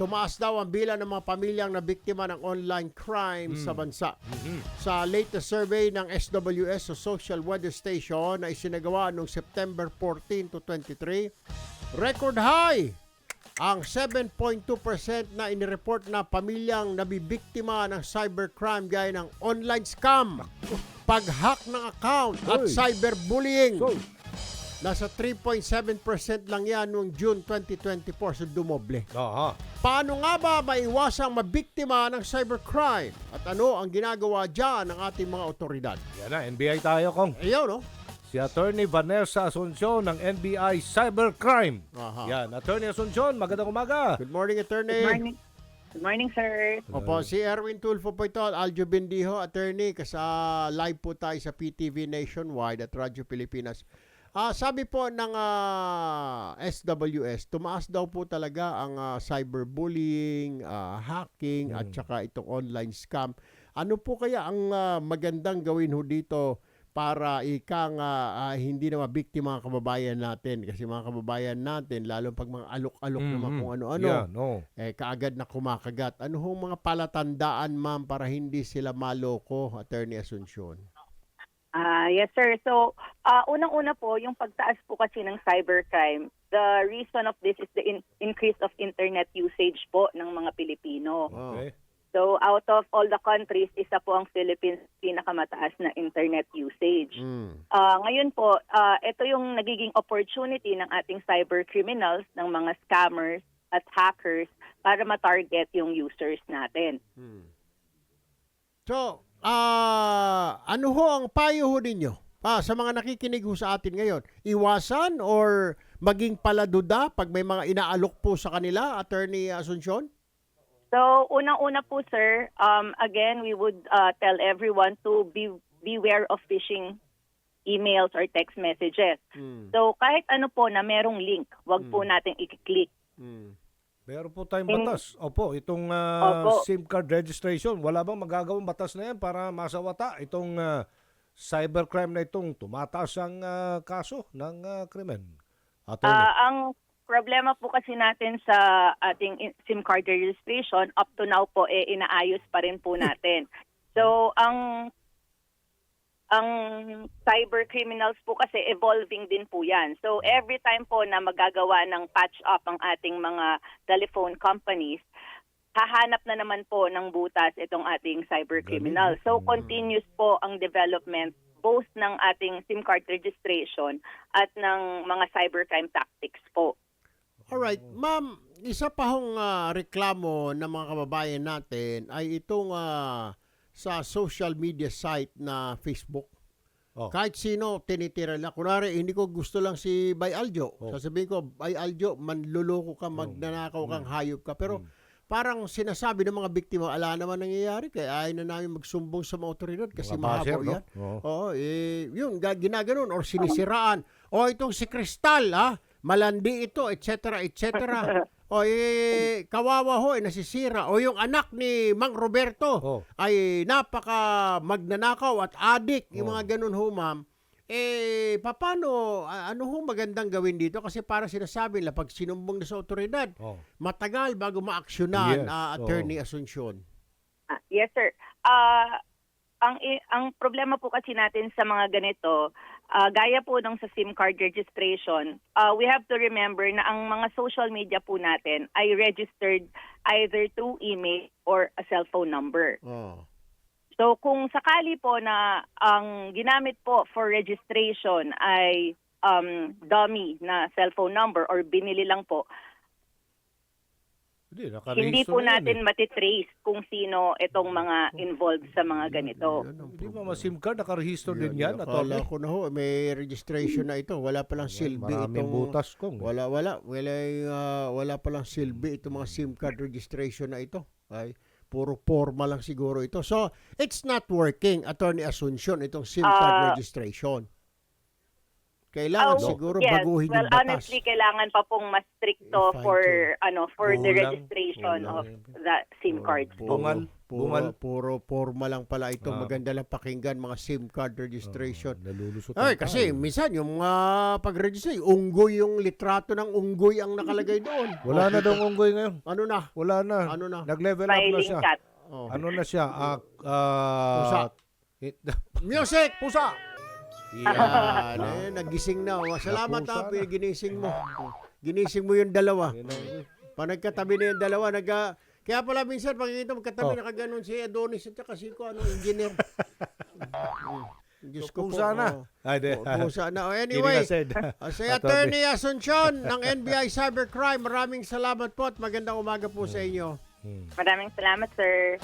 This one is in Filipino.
tumaas daw ang bilang ng mga pamilyang nabiktima ng online crime sa bansa. Sa latest survey ng SWS o Social Weather Station na isinagawa noong September 14 to 23, record high ang 7.2% na inireport na pamilyang nabibiktima ng cybercrime gaya ng online scam, pag-hack ng account at cyberbullying. Nasa 3.7% lang yan noong June 2024, so dumoble. Paano nga ba maiwasang mabiktima ng cybercrime? At ano ang ginagawa dyan ng ating mga otoridad? Yan na, NBI tayo, Kong. Ayaw, no? Si Attorney Vanessa Asuncion ng NBI Cybercrime. Yan, Attorney Asuncion, magandang umaga. Good morning, attorney. Good morning. Good morning, sir. Opo, si Erwin Tulfo po ito, Aljo Bendijo, attorney, live po tayo sa PTV Nationwide at Radyo Pilipinas. Sabi po ng SWS, tumaas daw po talaga ang cyberbullying, hacking, at saka itong online scam. Ano po kaya ang magandang gawin ho dito para hindi na mabiktima ang kababayan natin? Kasi mga kababayan natin, lalo pag mga alok-alok naman kung ano-ano, kaagad na kumakagat. Ano hong mga palatandaan, ma'am, para hindi sila maloko, Attorney Asuncion? Yes, sir. So, unang-una po, yung pagtaas po kasi ng cybercrime, the reason of this is the increase of internet usage po ng mga Pilipino. Okay. So, out of all the countries, isa po ang Philippines pinakamataas na internet usage. Ngayon po, ito yung nagiging opportunity ng ating cyber criminals, ng mga scammers at hackers para ma-target yung users natin. So, ano ho ang payo ho ninyo sa mga nakikinig ho sa atin ngayon? Iwasan or maging paladuda pag may mga inaalok po sa kanila, Attorney Asuncion? So, unang-una po, sir, again, we would tell everyone to beware of phishing emails or text messages. So, kahit ano po na merong link, wag po nating i-click. Meron po tayong batas. Opo, itong SIM card registration, wala bang magagawang batas na yan para masawata itong cybercrime na itong tumataas ang kaso ng krimen? Ang problema po kasi natin sa ating SIM card registration, up to now po, inaayos pa rin po natin. So, ang cyber criminals po kasi evolving din po yan. So every time po na magagawa ng patch up ang ating mga telephone companies, hahanap na naman po ng butas itong ating cyber criminal. So continuous po ang development both ng ating SIM card registration at ng mga cybercrime tactics po. Alright. Ma'am, isa pa hong reklamo ng mga kababayan natin ay itong sa social media site na Facebook. Kahit sino tinitira lang. Kunwari, hindi ko gusto lang si Bay Aljo. Sasabihin ko, Bay Aljo, manluloko ka, magnanakaw kang hayop ka. Pero parang sinasabi ng mga biktima, ala naman nangyayari. Kaya ayaw na namin magsumbong sa mga otoridad kasi mahabo yan. Yun, ginaganon or sinisiraan. Itong si Cristal, malandi ito, etc., etc. Kawawa ho, nasisira. O yung anak ni Mang Roberto ay napaka magnanakaw at adik. Yung mga ganun ho, ma'am. Paano, ano ho magandang gawin dito? Kasi para sinasabi nila, pag sinumbong na sa otoridad, matagal bago maaksyonan, Attorney Asuncion. Yes, sir. Ang problema po kasi natin sa mga ganito, gaya po ng sa SIM card registration, we have to remember na ang mga social media po natin ay registered either through email or a cellphone number. So kung sakali po na ang ginamit po for registration ay dummy na cellphone number or binili lang po, hindi po natin matitrace kung sino itong mga involved sa mga ganito. Hindi ba SIM card, nakaregister din yan? Akala ko na ho, may registration na ito. Wala palang silbi maraming itong... butas kong. Wala palang silbi itong mga SIM card registration na ito. Ay, puro forma lang siguro ito. So, it's not working, Attorney Asuncion, itong SIM card registration. Kailangan siguro yes. baguhin Well, yung batas. honestly, kailangan pa pong mas stricto I-fine for the Kulang. registration of the SIM cards. Bungal. Bungal. Puro forma lang pala ito. Ah. Maganda lang pakinggan mga SIM card registration. Nalulusot. Ay, ang kasi tao. minsan yung pag-register, unggoy yung litrato ng unggoy ang nakalagay doon. Wala na daw unggoy ngayon. Ano na? Wala na. Ano na? Nag-level up na Smiling siya. cat. Oh. Ano na siya? Pusa. Music! Pusa! Yan. Nagising na. Salamat Napusa na. ginising mo. Ginising mo yung dalawa. Yan ang- Pag nagkatabi na yung dalawa, kaya pala minsan, pagkikita magkatabi, nakaganon si Adonis at saka si engineer. Diyos ko Pusa po. na. Ay, di. Pusa na. Hindi Anyway, na said. si Attorney Asuncion ng NBI Cybercrime, maraming salamat po at magandang umaga po sa inyo. Maraming salamat, sir.